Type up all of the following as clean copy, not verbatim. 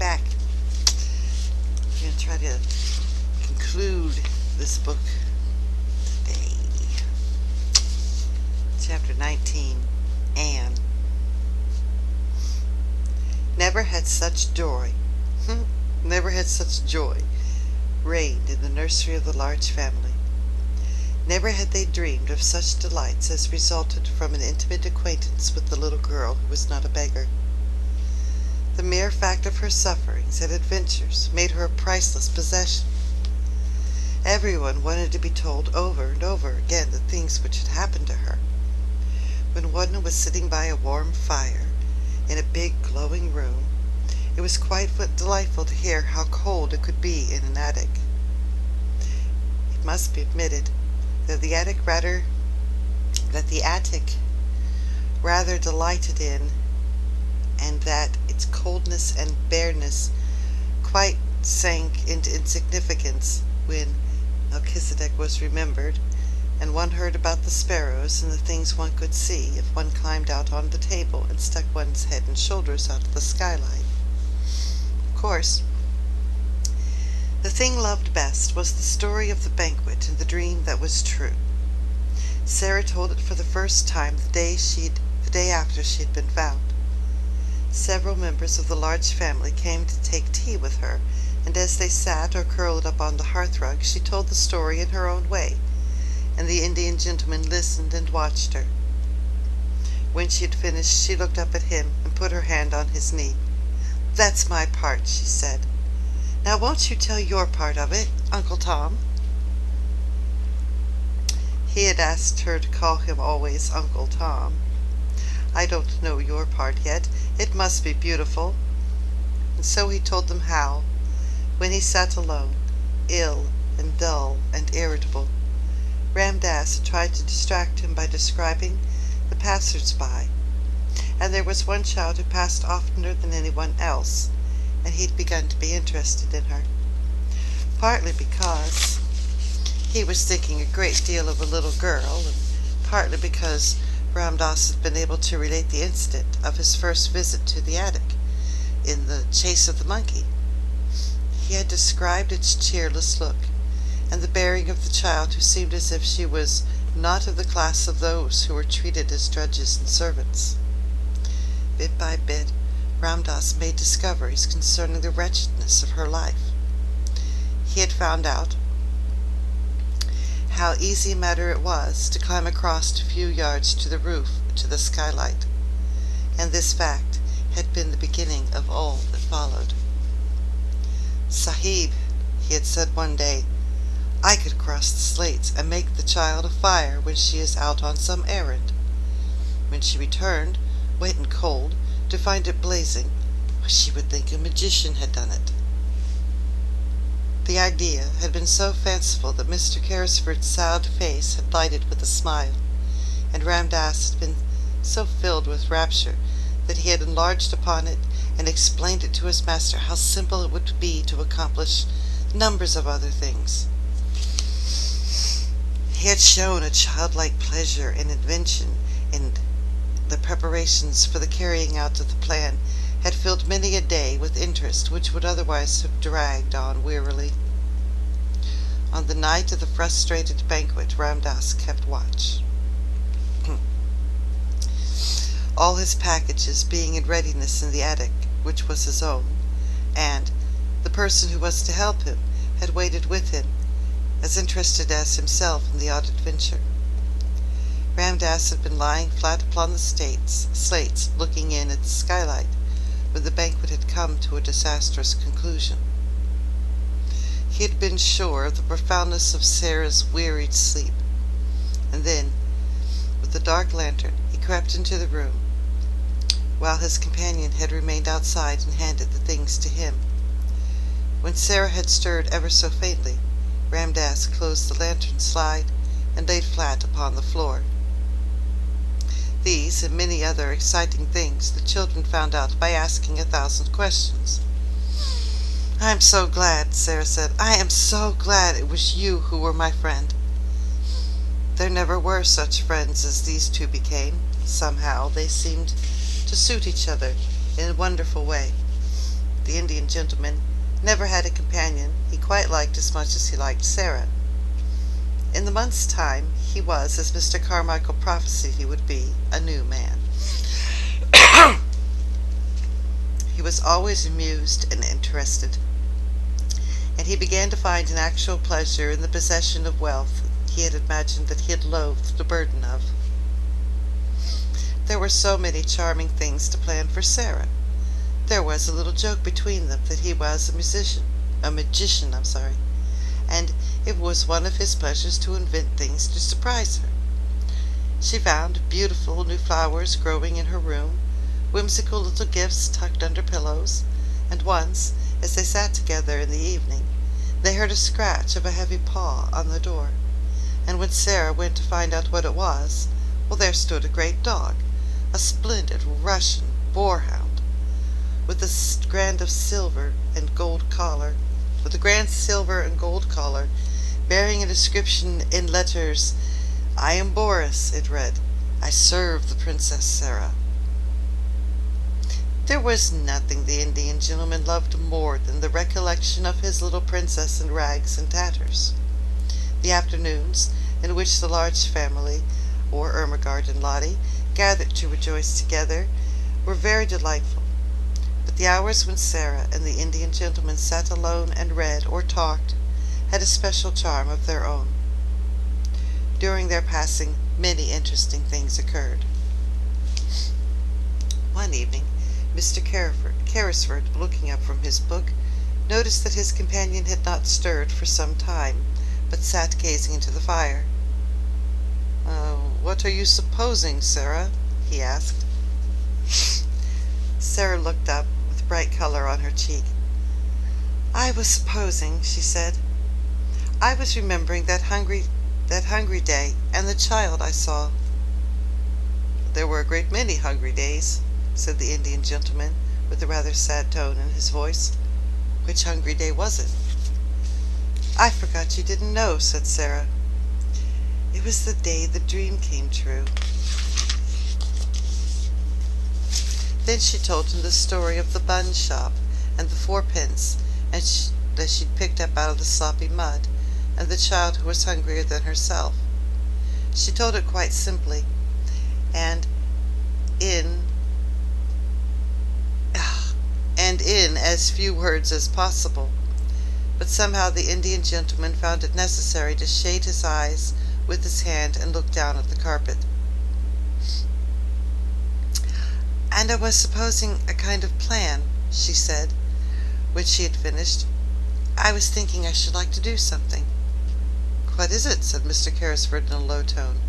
back. I'm going to try to conclude this book today. Chapter 19, Anne. Never had such joy reigned in the nursery of the large family. Never had they dreamed of such delights as resulted from an intimate acquaintance with the little girl who was not a beggar. The mere fact of her sufferings and adventures made her a priceless possession. Everyone wanted to be told over and over again the things which had happened to her. When one was sitting by a warm fire in a big glowing room, it was quite delightful to hear how cold it could be in an attic. It must be admitted that the attic rather delighted in, and that its coldness and bareness quite sank into insignificance when Melchizedek was remembered, and one heard about the sparrows and the things one could see if one climbed out on the table and stuck one's head and shoulders out of the skylight. Of course, the thing loved best was the story of the banquet and the dream that was true. Sarah told it for the first time the day after she had been found. Several members of the large family came to take tea with her, and as they sat or curled up on the hearthrug, she told the story in her own way, and the Indian gentleman listened and watched her. When she had finished, she looked up at him and put her hand on his knee. "That's my part," she said. "Now won't you tell your part of it, Uncle Tom?" He had asked her to call him always Uncle Tom. "I don't know your part yet. It must be beautiful." And so he told them how, when he sat alone, ill and dull and irritable, Ram Dass tried to distract him by describing the passers-by, and there was one child who passed oftener than anyone else, and he'd begun to be interested in her, partly because he was thinking a great deal of a little girl, and partly because Ram Dass had been able to relate the incident of his first visit to the attic in The Chase of the Monkey. He had described its cheerless look, and the bearing of the child who seemed as if she was not of the class of those who were treated as drudges and servants. Bit by bit, Ram Dass made discoveries concerning the wretchedness of her life. He had found out how easy a matter it was to climb across a few yards to the roof to the skylight, and this fact had been the beginning of all that followed. "Sahib," he had said one day, "I could cross the slates and make the child a fire when she is out on some errand. When she returned, wet and cold, to find it blazing, she would think a magician had done it." The idea had been so fanciful that Mr. Carrisford's soured face had lighted with a smile, and Ram Dass had been so filled with rapture that he had enlarged upon it and explained it to his master how simple it would be to accomplish numbers of other things. He had shown a childlike pleasure and invention, and the preparations for the carrying out of the plan had filled many a day with interest which would otherwise have dragged on wearily. On the night of the frustrated banquet, Ram Dass kept watch. All his packages being in readiness in the attic, which was his own, and the person who was to help him had waited with him, as interested as himself in the odd adventure. Ram Dass had been lying flat upon the slates, looking in at the skylight, when the banquet had come to a disastrous conclusion. He had been sure of the profoundness of Sarah's wearied sleep, and then, with the dark lantern, he crept into the room, while his companion had remained outside and handed the things to him. When Sarah had stirred ever so faintly, Ram Dass closed the lantern slide and laid flat upon the floor. These and many other exciting things the children found out by asking 1,000 questions. "I'm so glad," Sarah said. "I am so glad it was you who were my friend." There never were such friends as these two became. Somehow they seemed to suit each other in a wonderful way. the Indian gentleman, never had a companion he quite liked as much as he liked Sarah. In the month's time he was, as Mr. Carmichael prophesied he would be, a new man. He was always amused and interested, and he began to find an actual pleasure in the possession of wealth he had imagined that he had loathed the burden of. There were so many charming things to plan for Sarah. There was a little joke between them that he was a magician, and it was one of his pleasures to invent things to surprise her. She found beautiful new flowers growing in her room, whimsical little gifts tucked under pillows, and once, as they sat together in the evening, they heard a scratch of a heavy paw on the door, and when Sarah went to find out what it was, well, there stood a great dog, a splendid Russian boarhound, with a grand silver and gold collar, bearing an inscription in letters. "I am Boris," it read. "I serve the Princess Sarah." There was nothing the Indian gentleman loved more than the recollection of his little princess in rags and tatters. The afternoons in which the large family, or Ermengarde and Lottie, gathered to rejoice together were very delightful, but the hours when Sarah and the Indian gentleman sat alone and read or talked had a special charm of their own. During their passing, many interesting things occurred. One evening, Mr. Carrisford, looking up from his book, noticed that his companion had not stirred for some time, but sat gazing into the fire. "What are you supposing, Sarah?" he asked. Sarah looked up, with bright color on her cheek. "I was supposing," she said. "I was remembering that hungry day and the child I saw." "There were a great many hungry days," said the Indian gentleman, with a rather sad tone in his voice. "Which hungry day was it?" "I forgot you didn't know," said Sarah. "It was the day the dream came true." Then she told him the story of the bun shop and the fourpence that she'd picked up out of the sloppy mud, and the child who was hungrier than herself. She told it quite simply, and in as few words as possible, but somehow the Indian gentleman found it necessary to shade his eyes with his hand and look down at the carpet. "And I was supposing a kind of plan," she said, when she had finished. "I was thinking I should like to do something." "What is it?" said Mr. Carrisford in a low tone.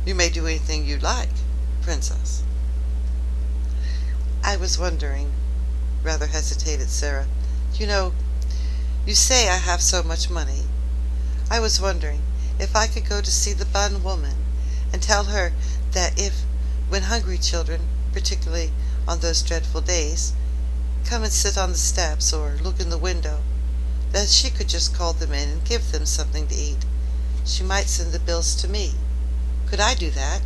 "You may do anything you like, Princess." "I was wondering," rather hesitated Sarah. You say I have so much money. I was wondering if I could go to see the bun woman and tell her that when hungry children, particularly on those dreadful days, come and sit on the steps or look in the window, that she could just call them in and give them something to eat. She might send the bills to me. Could I do that?"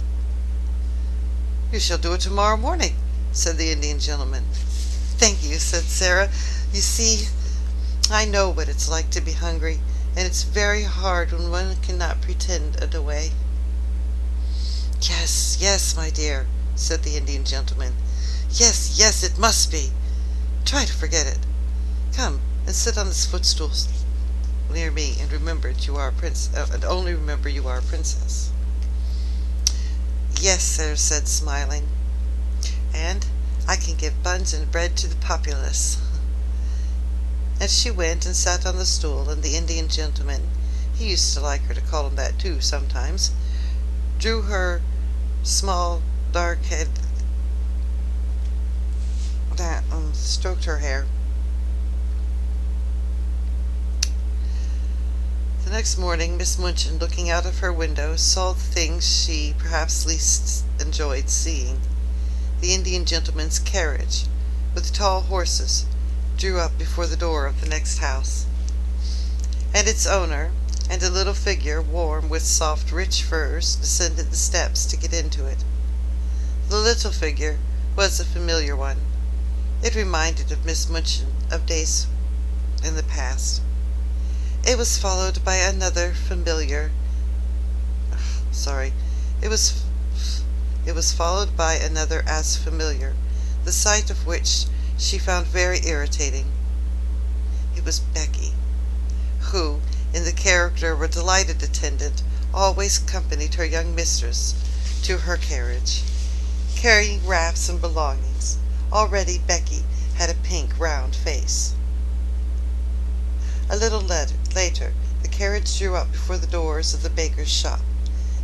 "You shall do it tomorrow morning," said the Indian gentleman. "Thank you," said Sarah. "You see, I know what it's like to be hungry, and it's very hard when one cannot pretend it away." "Yes, yes, my dear," said the Indian gentleman. "Yes, yes, it must be. Try to forget it. Come and sit on this footstool near me, and remember you are a prince, and only remember you are a princess." "Yes, sir," said smiling, "and I can give buns and bread to the populace." And she went and sat on the stool, and the Indian gentleman, he used to like her to call him that too sometimes, drew her small dark head and stroked her hair. The next morning Miss Minchin, looking out of her window, saw the things she perhaps least enjoyed seeing. The Indian gentleman's carriage, with tall horses, drew up before the door of the next house, and its owner and a little figure warm with soft rich furs descended the steps to get into it. The little figure was a familiar one. It reminded of Miss Minchin of days in the past. It was followed by another familiar. Sorry, it was followed by another as familiar, the sight of which she found very irritating. It was Becky, who, in the character of a delighted attendant, always accompanied her young mistress to her carriage, carrying wraps and belongings. Already Becky had a pink, round face. A little later, the carriage drew up before the doors of the baker's shop,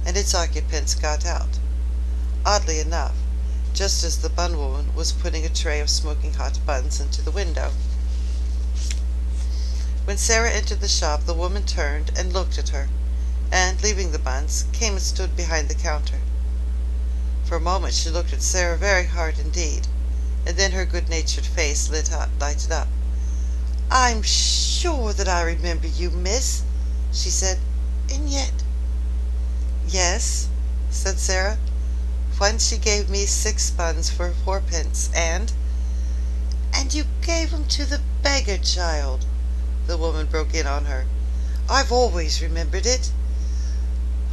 and its occupants got out. Oddly enough, just as the bun woman was putting a tray of smoking hot buns into the window. When Sarah entered the shop, the woman turned and looked at her, and, leaving the buns, came and stood behind the counter. For a moment she looked at Sarah very hard indeed, and then her good-natured face lighted up. "I'm sure that I remember you, miss," she said, "and yet—" "Yes," said Sarah. "Once you gave me 6 buns for 4 pence, and—" "And you gave 'em to the beggar child," the woman broke in on her. "I've always remembered it.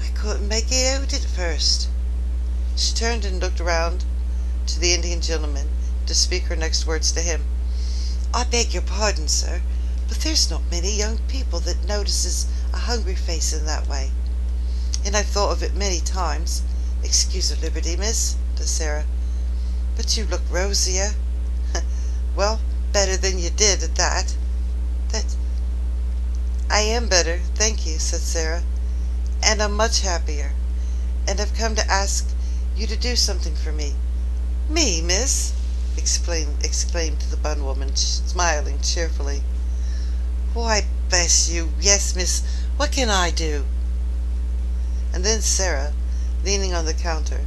I couldn't make it out at first." She turned and looked round to the Indian gentleman to speak her next words to him. "I beg your pardon, sir, but there's not many young people that notices a hungry face in that way, and I've thought of it many times. Excuse the liberty, miss," to Sarah, "but you look rosier." "Well, better than you did at that." "I am better, thank you," said Sarah, "and I'm much happier, and I've come to ask you to do something for me." "Me, miss?" exclaimed the bun woman, smiling cheerfully. "Why, bless you, yes, miss, what can I do?" And then Sarah, leaning on the counter,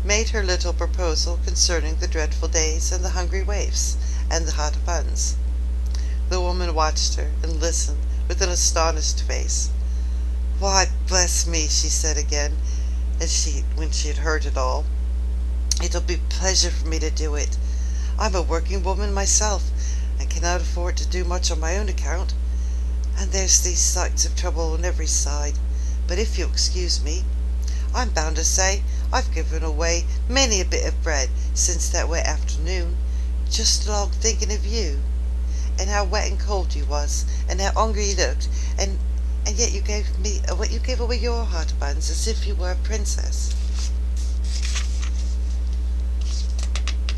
made her little proposal concerning the dreadful days and the hungry waifs and the hot buns. The woman watched her and listened with an astonished face. "Why, bless me," she said again, when she had heard it all, "it'll be a pleasure for me to do it. I'm a working woman myself, and cannot afford to do much on my own account, and there's these sights of trouble on every side. But if you'll excuse me, I'm bound to say I've given away many a bit of bread since that wet afternoon, just along thinking of you, and how wet and cold you was, and how hungry you looked, and yet you gave away your hot buns as if you were a princess."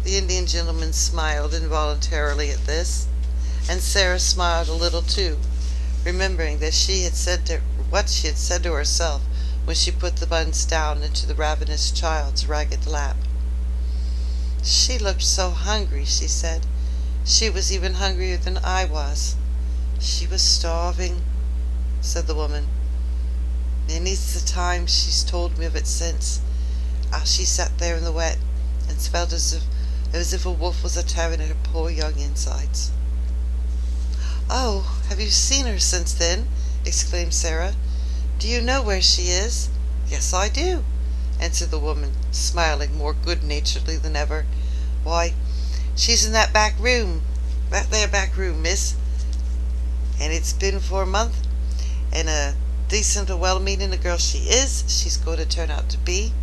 The Indian gentleman smiled involuntarily at this, and Sarah smiled a little too, remembering that what she had said to herself when she put the buns down into the ravenous child's ragged lap. "She looked so hungry," she said. "She was even hungrier than I was. She was starving," said the woman. "Many's the time she's told me of it since, how she sat there in the wet and felt as if a wolf was a-tearing at her poor young insides." "Oh, have you seen her since then?" exclaimed Sarah. "Do you know where she is?" "Yes, I do," answered the woman, smiling more good-naturedly than ever. "Why, she's in that back room, miss, and it's been for a month, and a decent and well-meaning a girl she is, she's going to turn out to be,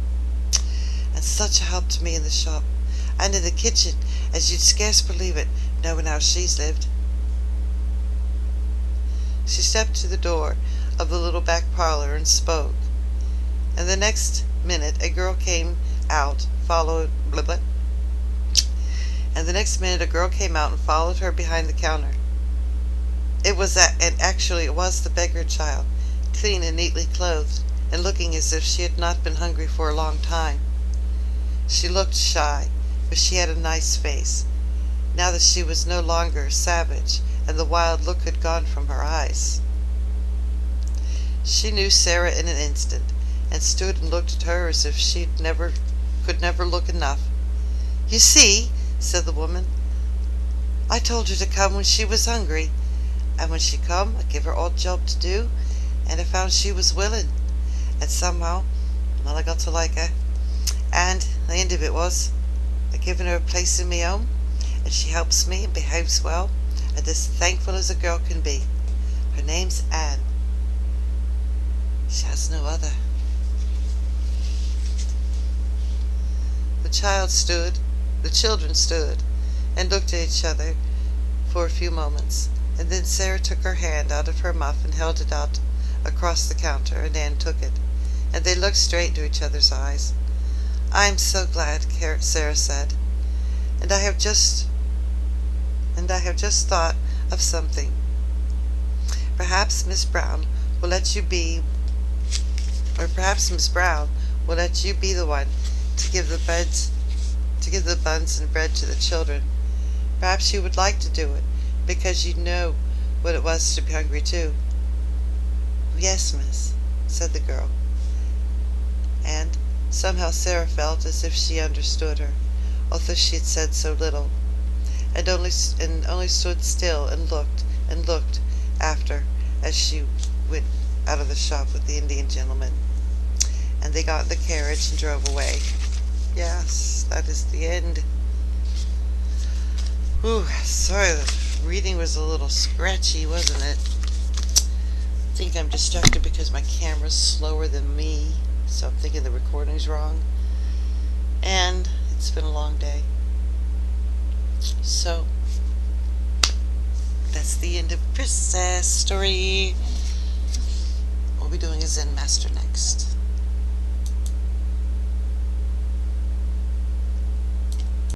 and such a help to me in the shop, and in the kitchen, as you'd scarce believe it, knowing how she's lived." She stepped to the door of the little back parlor and spoke, and the next minute a girl came out, and followed her behind the counter. It was the beggar child, clean and neatly clothed, and looking as if she had not been hungry for a long time. She looked shy, but she had a nice face, now that she was no longer savage, and the wild look had gone from her eyes. She knew Sarah in an instant, and stood and looked at her as if she could never look enough. "You see," said the woman, "I told her to come when she was hungry, and when she come, I give her odd job to do, and I found she was willing, and somehow, I got to like her, and the end of it was, I given her a place in me home, and she helps me and behaves well, and as thankful as a girl can be. Her name's Anne. She has no other. The children stood, and looked at each other for a few moments, and then Sarah took her hand out of her muff and held it out across the counter, and Anne took it, and they looked straight into each other's eyes. "I'm so glad," Sarah said, and I have just thought of something. Perhaps Miss Brown will let you be the one to give the buns and bread to the children. Perhaps you would like to do it, because you know what it was to be hungry too." "Yes, miss," said the girl, and somehow Sarah felt as if she understood her, although she had said so little, and only stood still and looked after as she went out of the shop with the Indian gentleman, and they got in the carriage and drove away. Yes, that is the end. Ooh, sorry, the reading was a little scratchy, wasn't it? I think I'm distracted because my camera's slower than me, so I'm thinking the recording's wrong. And it's been a long day. So, that's the end of Princess Story. We'll be doing a Zen Master next.